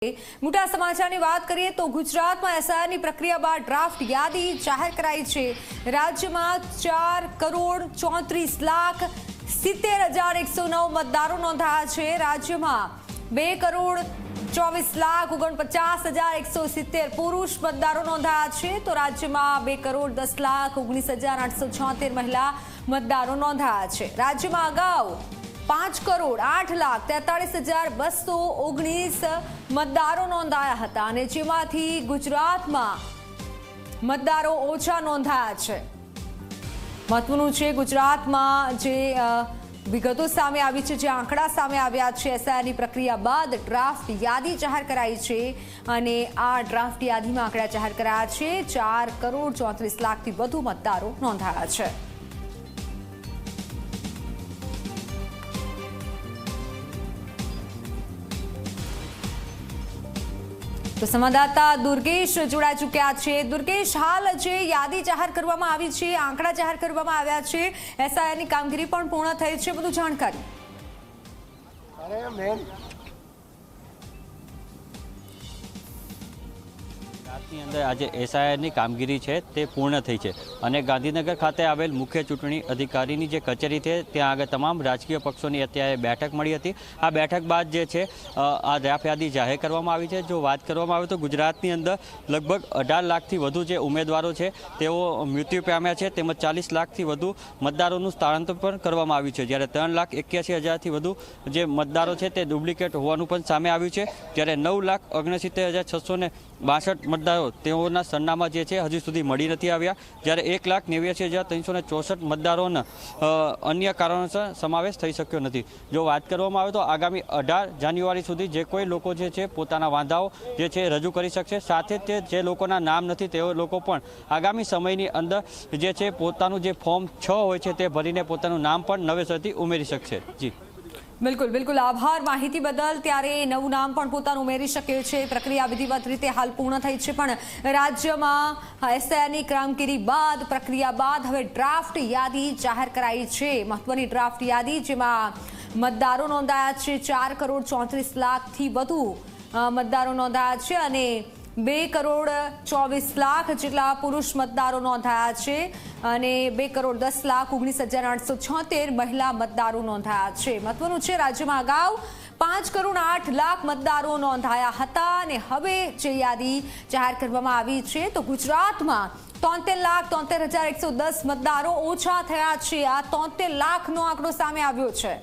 મોટા સમાચારની વાત કરીએ તો ગુજરાતમાં એસઆઈઆરની પ્રક્રિયા બાદ ડ્રાફ્ટ યાદી જાહેર કરાઈ છે। રાજ્યમાં 4,34,70,109 મતદારો નોંધાયા છે। રાજ્યમાં 2,24,49,170 પુરુષ મતદારો નોંધાયા છે તો રાજ્યમાં 2,10,19,876 મહિલા મતદારો નોંધાયા છે। રાજ્યમાં અગાઉ 5,08,43,219 મતદારો નોંધાયા હતા અને જેમાંથી ગુજરાતમાં મતદારો ઓછા નોંધાયા છે। મહત્વનું છે ગુજરાતમાં જે વિગતો સામે આવી છે, જે આંકડા સામે આવ્યા છે એસઆઈઆરની પ્રક્રિયા બાદ ડ્રાફ્ટ યાદી જાહેર કરાઈ છે અને આ ડ્રાફ્ટ યાદીમાં આંકડા જાહેર કરાયા છે। 4,34,00,000થી વધુ મતદારો નોંધાયા છે। તો સંવાદદાતા દુર્ગેશ જોડાઈ ચૂક્યા છે। દુર્ગેશ, હાલ જે યાદી જાહેર કરવામાં આવી છે, આંકડા જાહેર કરવામાં આવ્યા છે, એસઆઈઆરની કામગીરી પણ પૂર્ણ થઈ છે, બધું જાણકારી। ગુજરાતની અંદર આજે એસઆઈઆરની કામગીરી છે તે પૂર્ણ થઈ છે અને ગાંધીનગર ખાતે આવેલ મુખ્ય ચૂંટણી અધિકારીની જે કચેરી છે ત્યાં આગળ તમામ રાજકીય પક્ષોની અત્યારે બેઠક મળી હતી। આ બેઠક બાદ જે છે આ ડ્રાફ્ટ યાદી જાહેર કરવામાં આવી છે। જો વાત કરવામાં આવે તો ગુજરાતની અંદર લગભગ 18 લાખથી વધુ જે ઉમેદવારો છે તેઓ મૃત્યુ પામ્યા છે, તેમજ 40 લાખથી વધુ મતદારોનું સ્થળાંતર પણ કરવામાં આવ્યું છે, જ્યારે 3,81,000થી વધુ જે મતદારો છે તે ડુપ્લિકેટ હોવાનું પણ સામે આવ્યું છે, જ્યારે 9,69,662 મતદારો તેઓના સરનામા જે છે હજી સુધી મળી નથી આવ્યા, જ્યારે 1,89,364 મતદારોના અન્ય કારણોસર સમાવેશ થઈ શક્યો નથી। જો વાત કરવામાં આવે તો આગામી 18 જાન્યુઆરી સુધી જે કોઈ લોકો જે છે પોતાના વાંધાઓ જે છે રજૂ કરી શકશે। સાથે જ જે લોકોના નામ નથી તેઓ લોકો પણ આગામી સમયની અંદર જે છે પોતાનું જે ફોર્મ 6 હોય છે તે ભરીને પોતાનું નામ પણ નવેસરથી ઉમેરી શકશે। જી બિલકુલ બિલકુલ, આભાર માહિતી બદલ। ત્યારે નવું નામ પણ પોતાનું ઉમેરી શકે છે। પ્રક્રિયા વિધિવત રીતે હાલ પૂર્ણ થઈ છે, પણ રાજ્યમાં એસઆઈઆરની કામગીરી બાદ પ્રક્રિયા બાદ હવે ડ્રાફ્ટ યાદી જાહેર કરાઈ છે। મહત્વની ડ્રાફ્ટ યાદી જેમાં મતદારો નોંધાયા છે, 4,34,00,000થી વધુ મતદારો નોંધાયા છે અને 2,24,00,000 જેટલા પુરુષ મતદારો નોંધાયા છે અને 2,10,19,876 મહિલા મતદારો નોંધાયા છે। મહત્વનું છે રાજ્યમાં અગાઉ 5,08,00,000 મતદારો નોંધાયા હતા અને હવે જે યાદી જાહેર કરવામાં આવી છે તો ગુજરાતમાં 73,73,110 મતદારો ઓછા થયા છે। આ 73 લાખનો આંકડો સામે આવ્યો છે।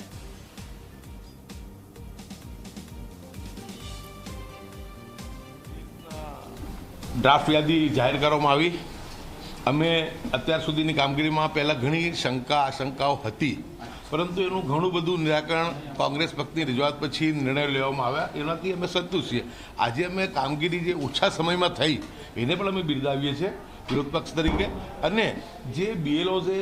ડ્રાફ્ટ યાદી જાહેર કરવામાં આવી। અમે અત્યાર સુધીની કામગીરીમાં પહેલાં ઘણી આશંકાઓ હતી, પરંતુ એનું ઘણું બધું નિરાકરણ કોંગ્રેસ પક્ષની રજૂઆત પછી નિર્ણય લેવામાં આવ્યા, એનાથી અમે સંતુષ્ટ છીએ। આજે અમે કામગીરી જે ઓછા સમયમાં થઈ એને પણ અમે બિરદાવીએ છીએ વિરોધ પક્ષ તરીકે, અને જે બીએલઓઝે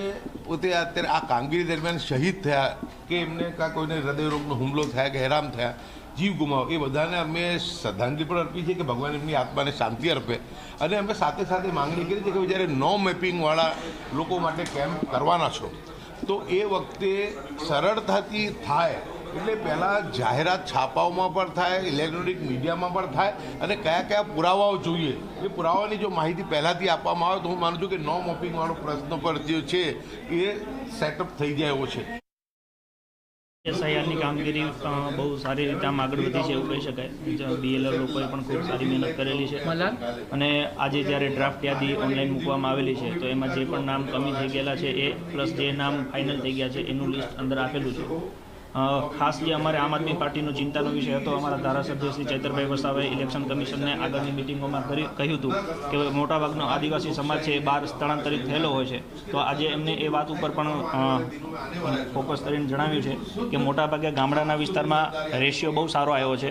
પોતે અત્યારે આ કામગીરી દરમિયાન શહીદ થયા કે એમને કાં કોઈને હૃદયરોગનો હુમલો થયા કે હેરાન થયા, જીવ ગુમાવો, એ બધાને અમે શ્રદ્ધાંજલિ પણ અર્પી છે કે ભગવાન એમની આત્માને શાંતિ અર્પે। અને અમે સાથે સાથે માંગણી કરી છે કે જ્યારે નો મેપિંગવાળા લોકો માટે કેમ્પ કરવાના છો તો એ વખતે સરળતાથી થાય, એટલે પહેલાં જાહેરાત છાપાઓમાં પણ થાય, ઇલેક્ટ્રોનિક મીડિયામાં પણ થાય, અને કયા કયા પુરાવાઓ જોઈએ એ પુરાવાની જો માહિતી પહેલાંથી આપવામાં આવે તો હું માનું છું કે નો મેપિંગવાળો પ્રશ્ન પર જે છે એ સેટઅપ થઈ જાય એવો છે। એસઆઈઆરની કામગીરી બહુ સારી રીતે આમ આગળ વધી છે એવું કહી શકાય। બીએલઓ લોકોએ પણ ખૂબ સારી મહેનત કરેલી છે અને આજે જ્યારે ડ્રાફ્ટ યાદી ઓનલાઈન મૂકવામાં આવેલી છે તો એમાં જે પણ નામ કમી થઈ ગયેલા છે એ પ્લસ જે નામ ફાઇનલ થઈ ગયા છે એનું લિસ્ટ અંદર આપેલું છે। ખાસ જે અમારે આમ આદમી પાર્ટીનો ચિંતાનો વિષય હતો, અમારા ધારાસભ્ય શ્રી ચૈતરભાઈ વસાવાએ ઇલેક્શન કમિશનને આગળની મિટિંગોમાં કહ્યું હતું કે મોટાભાગનો આદિવાસી સમાજ છે એ બહાર સ્થળાંતરિત થયેલો હોય છે, તો આજે એમને એ વાત ઉપર પણ ફોકસ કરીને જણાવ્યું છે કે મોટાભાગે ગામડાના વિસ્તારમાં રેશિયો બહુ સારો આવ્યો છે